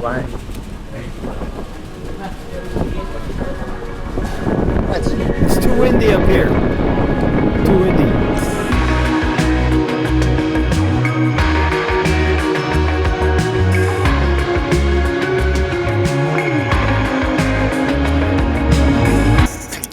Why? It's too windy up here. Too windy.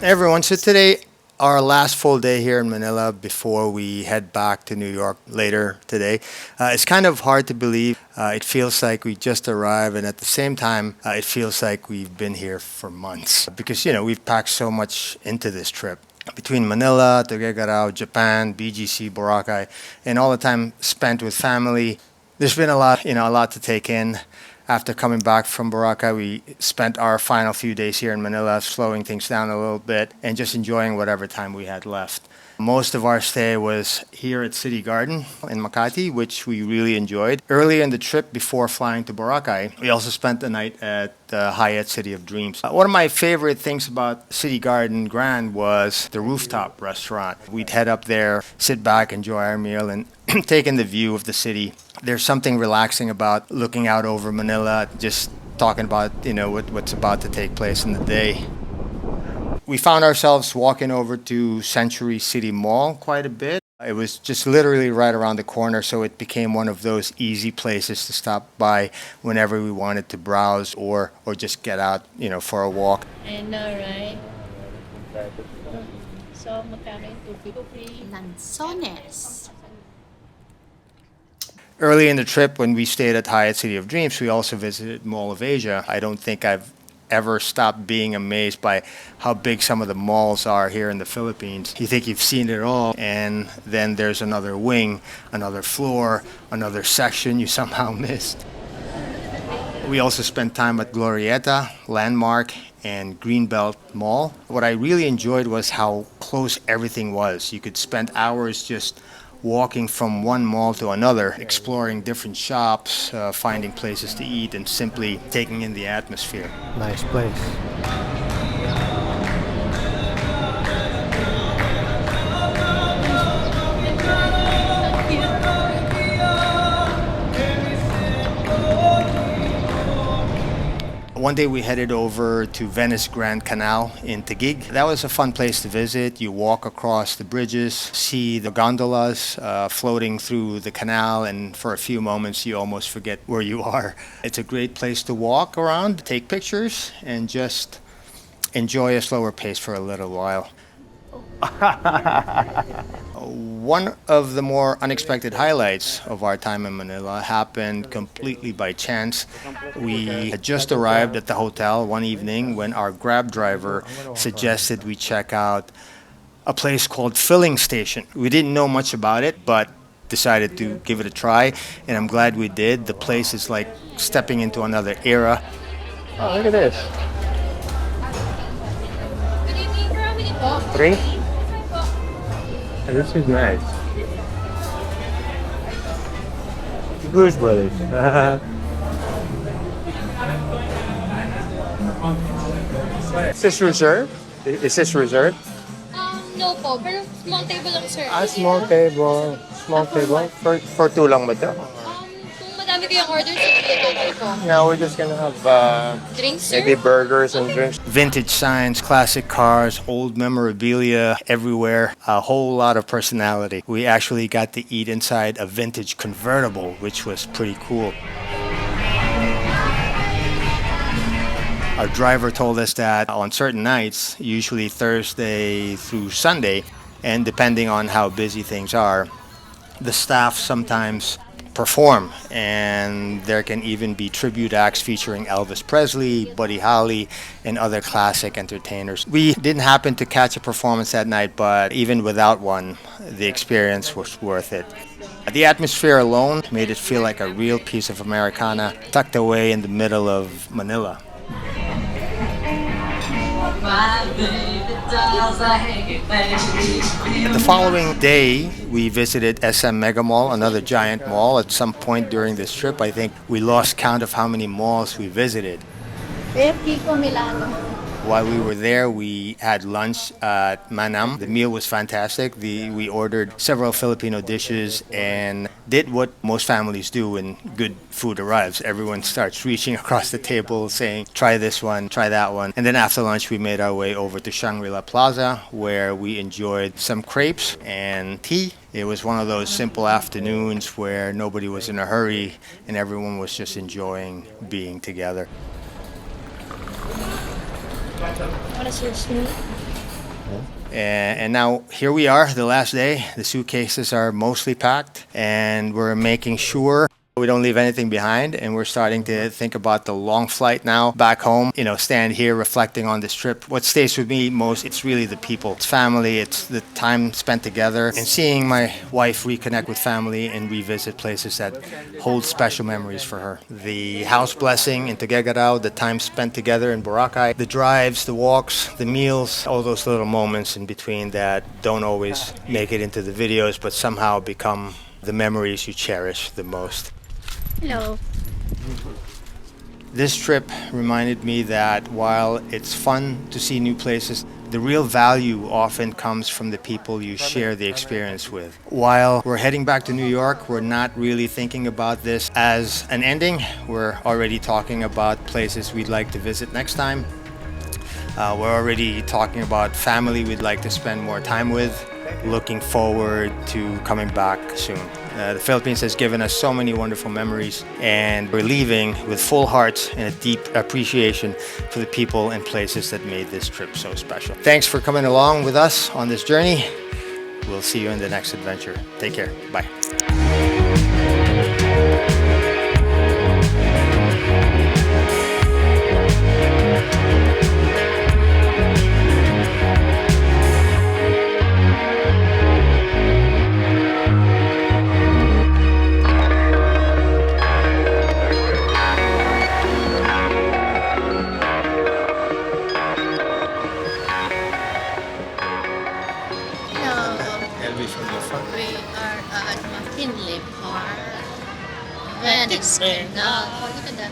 Everyone, so today our last full day here in Manila before we head back to New York later today. It's kind of hard to believe. It feels like we just arrived, and at the same time, it feels like we've been here for months because we've packed so much into this trip. Between Manila, Tuguegarao, Japan, BGC, Boracay, and all the time spent with family, there's been a lot to take in. After coming back from Boracay, we spent our final few days here in Manila, slowing things down a little bit and just enjoying whatever time we had left. Most of our stay was here at City Garden in Makati, which we really enjoyed. Earlier in the trip, before flying to Boracay, we also spent the night at the Hyatt City of Dreams. One of my favorite things about City Garden Grand was the rooftop restaurant. We'd head up there, sit back, enjoy our meal, and take in the view of the city. There's something relaxing about looking out over Manila, just talking about what's about to take place in the day. We found ourselves walking over to Century City Mall quite a bit. It was just literally right around the corner, so it became one of those easy places to stop by whenever we wanted to browse or just get out, for a walk. I know, right? So, magkano yung 250? Lanzones. Early in the trip, when we stayed at Hyatt City of Dreams, we also visited Mall of Asia. I don't think I've ever stopped being amazed by how big some of the malls are here in the Philippines. You think you've seen it all, and then there's another wing, another floor, another section you somehow missed. We also spent time at Glorietta, Landmark, and Greenbelt Mall. What I really enjoyed was how close everything was. You could spend hours just walking from one mall to another, exploring different shops, finding places to eat, and simply taking in the atmosphere. Nice place. One day we headed over to Venice Grand Canal in Taguig. That was a fun place to visit. You walk across the bridges, see the gondolas floating through the canal, and for a few moments you almost forget where you are. It's a great place to walk around, take pictures, and just enjoy a slower pace for a little while. One of the more unexpected highlights of our time in Manila happened completely by chance. We had just arrived at the hotel one evening when our Grab driver suggested we check out a place called Filling Station. We didn't know much about it, but decided to give it a try, and I'm glad we did. The place is like stepping into another era. Oh, look at this. Good evening, for how many po? 3? This is nice. Blues Brothers. Is this reserved? Is this reserved? No po, pero small table lang, sir. Small table. Small table. For two lang ba ito? Kung madami kayong order, sige, okay po. Yeah, we're just gonna have Drinks, sir? maybe burgers and drinks. Vintage signs, classic cars, old memorabilia everywhere, a whole lot of personality. We actually got to eat inside a vintage convertible, which was pretty cool. Our driver told us that on certain nights, usually Thursday through Sunday, and depending on how busy things are, the staff sometimes perform, and there can even be tribute acts featuring Elvis Presley, Buddy Holly, and other classic entertainers. We didn't happen to catch a performance that night, but even without one, the experience was worth it. The atmosphere alone made it feel like a real piece of Americana tucked away in the middle of Manila. The following day, we visited SM Megamall, another giant mall. At some point during this trip, I think we lost count of how many malls we visited. Kiko Milano. While we were there, we had lunch at Manam. The meal was fantastic. We ordered several Filipino dishes and did what most families do when good food arrives. Everyone starts reaching across the table saying, try this one, try that one. And then after lunch, we made our way over to Shangri-La Plaza where we enjoyed some crepes and tea. It was one of those simple afternoons where nobody was in a hurry and everyone was just enjoying being together. What is your smooth? And now here we are, the last day. The suitcases are mostly packed, and we're making sure we don't leave anything behind. And we're starting to think about the long flight now back home. You know, stand here reflecting on this trip. What stays with me most, it's really the people. It's family, it's the time spent together, and seeing my wife reconnect with family and revisit places that hold special memories for her. The house blessing in Tuguegarao, the time spent together in Boracay, the drives, the walks, the meals, all those little moments in between that don't always make it into the videos, but somehow become the memories you cherish the most. Hello. This trip reminded me that while it's fun to see new places, the real value often comes from the people you share the experience with. While we're heading back to New York, we're not really thinking about this as an ending. We're already talking about places we'd like to visit next time. We're already talking about family we'd like to spend more time with. Looking forward to coming back soon. The Philippines has given us so many wonderful memories, and we're leaving with full hearts and a deep appreciation for the people and places that made this trip so special. Thanks for coming along with us on this journey. We'll see you in the next adventure. Take care. Bye. We are at McKinley Park, Venice, Canal. Look at that.